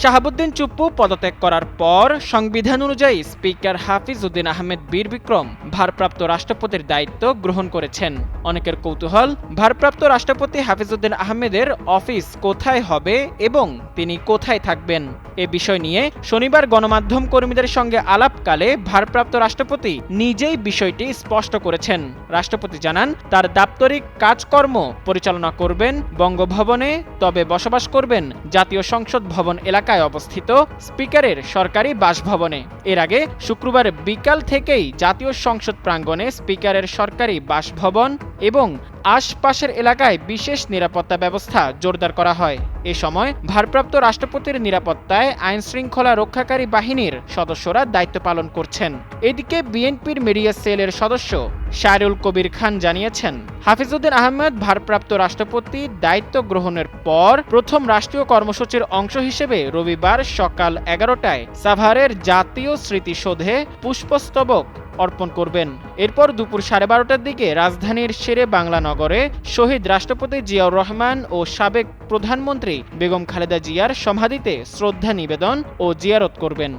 শাহাবুদ্দিন চুপ্পু পদত্যাগ করার পর সংবিধান অনুযায়ী স্পিকার হাফিজ উদ্দিন আহমেদ বীর বিক্রম ভারপ্রাপ্ত রাষ্ট্রপতির দায়িত্ব গ্রহণ করেছেন। অনেকের কৌতূহল, ভারপ্রাপ্ত রাষ্ট্রপতি হাফিজ উদ্দিন আহমেদের অফিস কোথায় হবে এবং তিনি কোথায় থাকবেন। এ বিষয় নিয়ে শনিবার গণমাধ্যম কর্মীদের সঙ্গে আলাপকালে ভারপ্রাপ্ত রাষ্ট্রপতি নিজেই বিষয়টি স্পষ্ট করেছেন। রাষ্ট্রপতি জানান, তার দাপ্তরিক কাজকর্ম পরিচালনা করবেন বঙ্গভবনে, তবে বসবাস করবেন জাতীয় সংসদ ভবন এলাকায় অবস্থিত স্পিকারের সরকারি বাসভবনে। এর আগে শুক্রবার বিকাল থেকেই জাতীয় সংসদ প্রাঙ্গণে স্পিকারের সরকারি বাসভবন এবং আশপাশের এলাকায় বিশেষ নিরাপত্তা ব্যবস্থা জোরদার করা হয়। এ সময় ভারপ্রাপ্ত রাষ্ট্রপতির নিরাপত্তায় আইনশৃঙ্খলা রক্ষাকারী বাহিনীর সদস্যরা দায়িত্ব পালন করছেন। এদিকে বিএনপির মিডিয়া সেলের সদস্য শায়রুল কবির খান জানিয়েছেন, হাফিজ উদ্দিন আহমেদ ভারপ্রাপ্ত রাষ্ট্রপতির দায়িত্ব গ্রহণের পর প্রথম রাষ্ট্রীয় কর্মসূচির অংশ হিসেবে রবিবার সকাল 11টায় সাভারের জাতীয় স্মৃতিসৌধে পুষ্পস্তবক অর্পণ করবেন। এরপর দুপুর 12:30টার দিকে রাজধানীর শেরে বাংলা নগরে শহীদ রাষ্ট্রপতি জিয়াউর রহমান ও সাবেক প্রধানমন্ত্রী বেগম খালেদা জিয়ার সমাধিতে শ্রদ্ধা নিবেদন ও জিয়ারত করবেন।